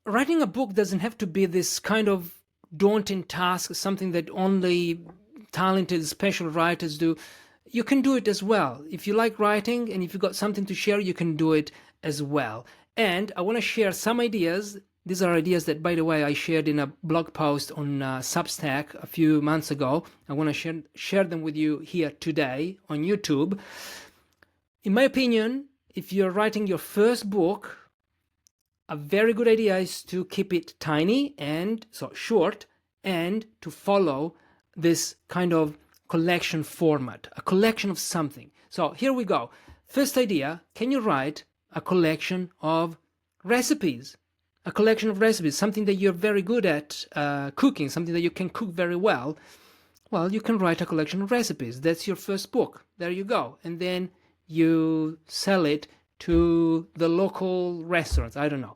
writing a book doesn't have to be this kind of daunting task, something that only talented special writers do. You can do it as well. If you like writing and if you've got something to share, you can do it as well. And I want to share some ideas. These are ideas that, by the way, I shared in a blog post on Substack a few months ago. I want to share them with you here today on YouTube. In my opinion, if you're writing your first book, a very good idea is to keep it tiny and so short, and to follow this kind of collection format, a collection of something. So here we go. First idea, can you write a collection of recipes? A collection of recipes, something that you're very good at cooking, something that you can cook very well. Well, you can write a collection of recipes. That's your first book. There you go. And then you sell it to the local restaurants. I don't know.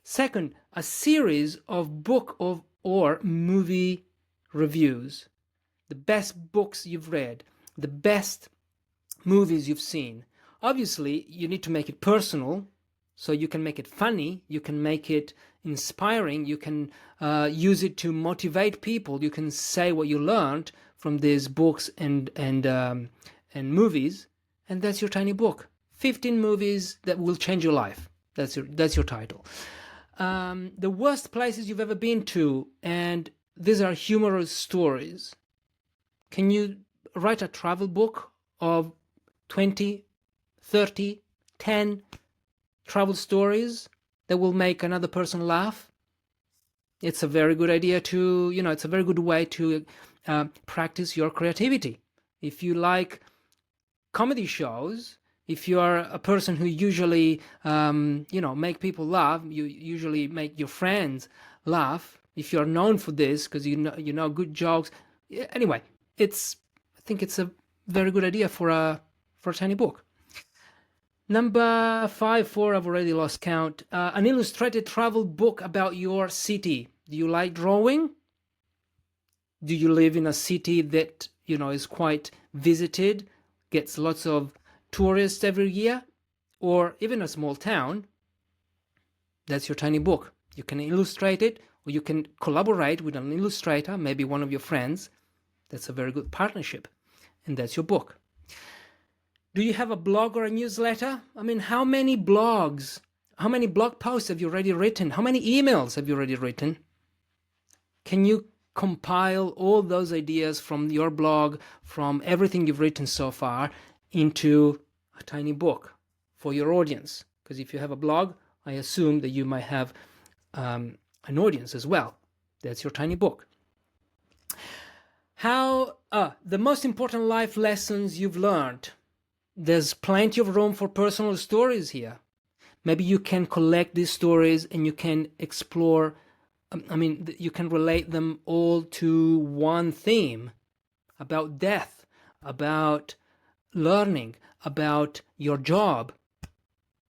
Second, a series of book or movie reviews. The best books you've read, the best movies you've seen. Obviously, you need to make it personal, so you can make it funny, you can make it inspiring, you can use it to motivate people, you can say what you learned from these books and movies, and that's your tiny book. 15 movies that will change your life. That's your title. The worst places you've ever been to, and these are humorous stories. Can you write a travel book of 20, 30, 10 travel stories that will make another person laugh? It's a very good idea to, it's a very good way to practice your creativity. If you like comedy shows, if you are a person who usually, make people laugh, you usually make your friends laugh. If you're known for this because you know good jokes, anyway, I think it's a very good idea for a tiny book. Number 5, I've already lost count. An illustrated travel book about your city. Do you like drawing? Do you live in a city that is quite visited, gets lots of tourists every year, or even a small town? That's your tiny book. You can illustrate it, or you can collaborate with an illustrator, maybe one of your friends. That's a very good partnership, and that's your book. Do you have a blog or a newsletter? I mean, how many blog posts have you already written? How many emails have you already written? Can you compile all those ideas from your blog, from everything you've written so far, into a tiny book for your audience? Because if you have a blog, I assume that you might have an audience as well. That's your tiny book. The most important life lessons you've learned. There's plenty of room for personal stories here. Maybe you can collect these stories and you can explore, you can relate them all to one theme about death, about learning, about your job.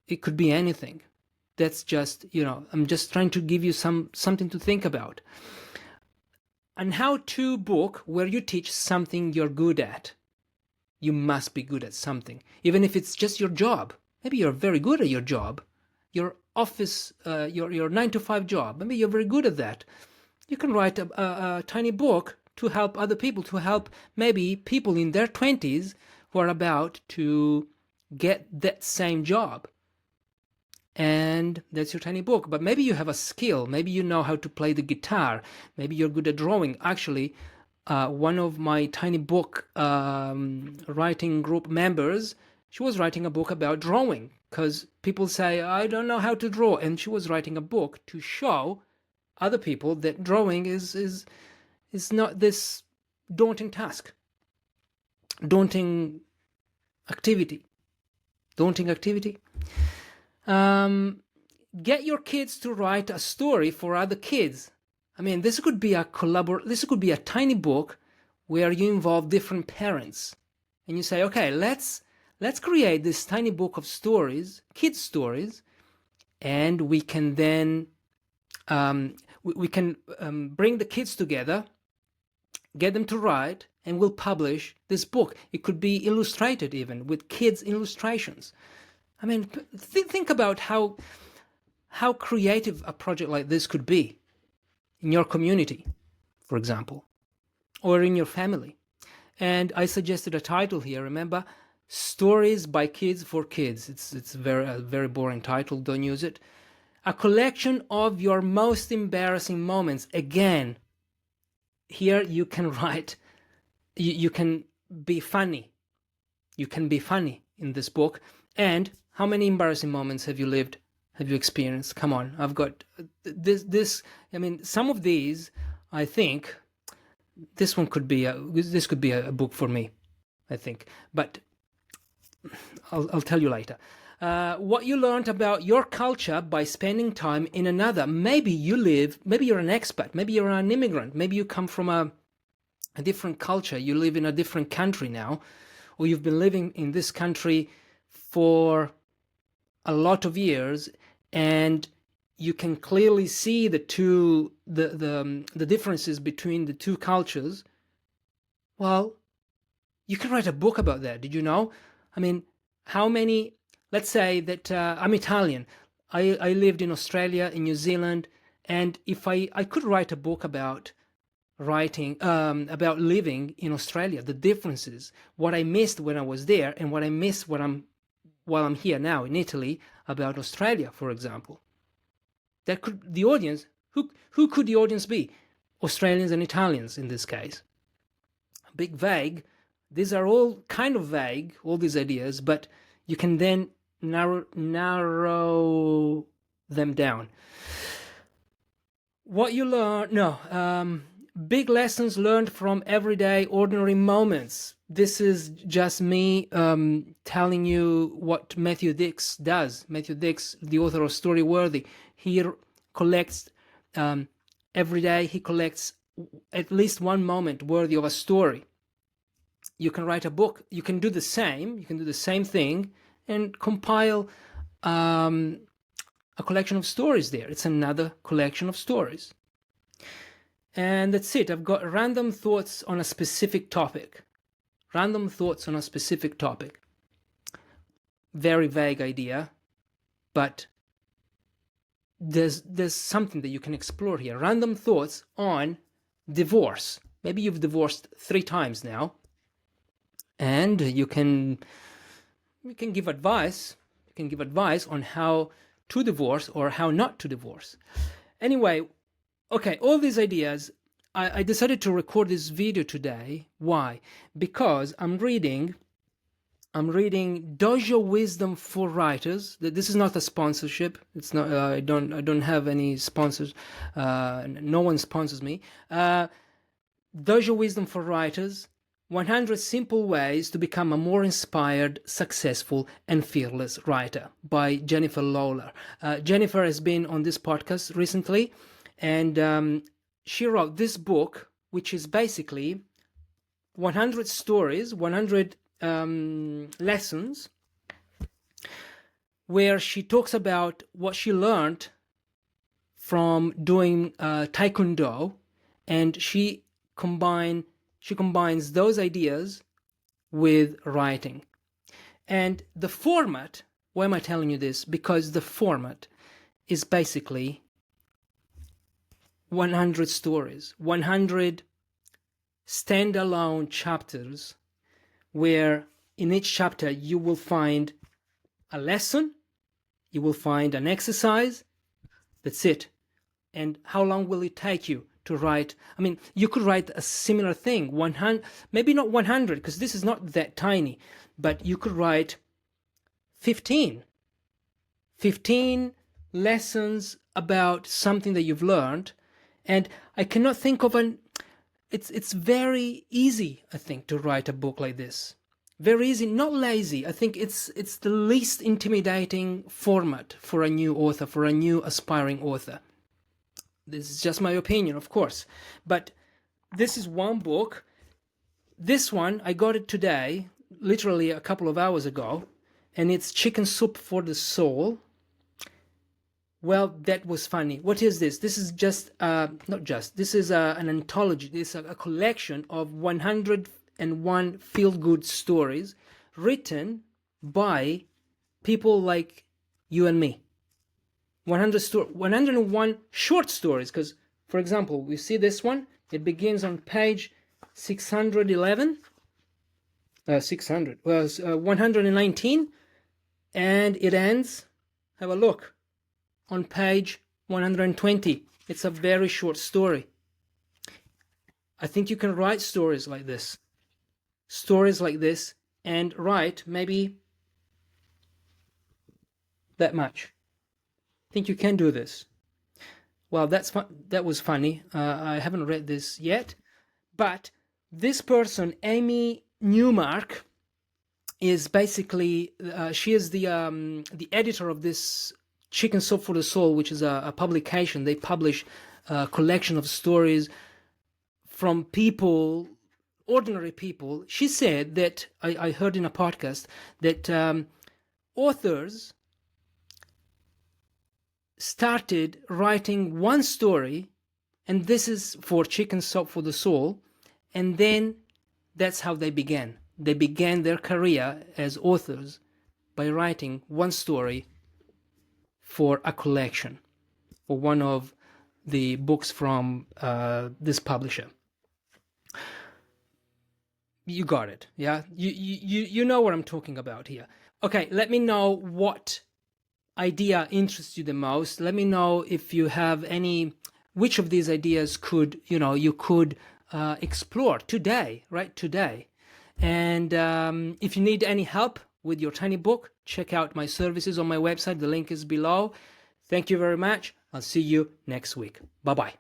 It could be anything. That's just, I'm just trying to give you something to think about. An how-to book where you teach something you're good at. You must be good at something, even if it's just your job. Maybe you're very good at your job, your office, your 9-to-5 job. Maybe you're very good at that. You can write a tiny book to help other people, to help maybe people in their 20s who are about to get that same job. And that's your tiny book. But maybe you have a skill. Maybe you know how to play the guitar. Maybe you're good at drawing. Actually, one of my tiny book writing group members, she was writing a book about drawing, because people say, I don't know how to draw. And she was writing a book to show other people that drawing is not this daunting task, daunting activity. Get your kids to write a story for other kids. I mean, this could be a tiny book where you involve different parents, and you say, okay, let's create this tiny book of stories, kids stories, and we can then bring the kids together, get them to write, and we'll publish this book. It could be illustrated even with kids' illustrations. I mean, think about how how creative a project like this could be in your community, for example, or in your family. And I suggested a title here, remember? Stories by Kids for Kids. It's a very boring title, don't use it. A collection of your most embarrassing moments. Again, here you can write, you can be funny. You can be funny in this book. And how many embarrassing moments have you lived, have you experienced? Come on, I've got this, I mean, some of these, I think, this could be a book for me, I think. But I'll tell you later. What you learned about your culture by spending time in another. Maybe you're an expat, maybe you're an immigrant, maybe you come from a different culture, you live in a different country now, or you've been living in this country for a lot of years, and you can clearly see the differences between the two cultures. Well, you can write a book about that. Did you know? I mean, how many, let's say that I'm Italian. I lived in Australia, in New Zealand, and if I could write a book about about living in Australia, the differences, what I missed when I was there and what I miss while I'm here now in Italy, about Australia, for example. That could, the audience, who could the audience be? Australians and Italians in this case. Big vague. These are all kind of vague, all these ideas, but you can then narrow them down. What you learn, big lessons learned from everyday, ordinary moments. This is just me telling you what Matthew Dix does. Matthew Dix, the author of Storyworthy, he collects every day, he collects at least one moment worthy of a story. You can write a book, you can do the same thing and compile a collection of stories there. It's another collection of stories. And that's it. I've got random thoughts on a specific topic. Very vague idea, but there's something that you can explore here. Random thoughts on divorce. Maybe you've divorced 3 times now, and you can give advice. You can give advice on how to divorce or how not to divorce. Anyway, okay, all these ideas, I decided to record this video today. Why? Because I'm reading Dojo Wisdom for Writers. This is not a sponsorship. It's not. I don't have any sponsors. No one sponsors me. Dojo Wisdom for Writers: 100 Simple Ways to Become a More Inspired, Successful, and Fearless Writer, by Jennifer Lawler. Jennifer has been on this podcast recently, and she wrote this book, which is basically 100 stories, 100 lessons, where she talks about what she learned from doing Taekwondo, and she combines those ideas with writing. And the format, why am I telling you this? Because the format is basically 100 stories, 100 standalone chapters, where in each chapter you will find a lesson, you will find an exercise. That's it. And how long will it take you to write? I mean, you could write a similar thing, 100, maybe not 100, because this is not that tiny, but you could write 15 lessons about something that you've learned. And I cannot think of it's very easy, I think, to write a book like this. Very easy, not lazy. I think it's the least intimidating format for a new author, for a new aspiring author. This is just my opinion, of course. But this is one book. This one, I got it today, literally a couple of hours ago, and it's Chicken Soup for the Soul. Well, that was funny. What is this? This is just, this is an anthology. This is a collection of 101 feel-good stories written by people like you and me. 101 short stories, because, for example, we see this one. It begins on page 611, 119, and it ends, have a look, on page 120. It's a very short story. I think you can write stories like this, and write maybe that much. I think you can do this. Well, that was funny. I haven't read this yet, but this person, Amy Newmark, is basically she is the editor of this Chicken Soup for the Soul, which is a publication. They publish a collection of stories from people, ordinary people. She said that, I heard in a podcast, that authors started writing one story, and this is for Chicken Soup for the Soul, and then that's how they began. They began their career as authors by writing one story for a collection, for one of the books from this publisher. You got it, yeah? You know what I'm talking about here. Okay, let me know what idea interests you the most. Let me know if you have which of these ideas you could explore today, right? Today. And if you need any help with your tiny book, check out my services on my website. The link is below. Thank you very much. I'll see you next week. Bye-bye.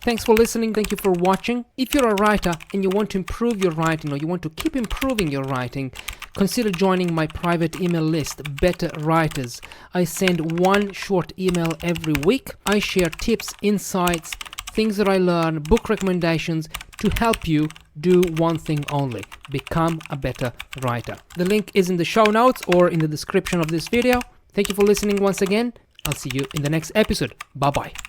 Thanks for listening. Thank you for watching. If you're a writer and you want to improve your writing, or you want to keep improving your writing, consider joining my private email list, Better Writers. I send one short email every week. I share tips, insights, things that I learn, book recommendations to help you do one thing only: become a better writer. The link is in the show notes or in the description of this video. Thank you for listening once again. I'll see you in the next episode. Bye-bye.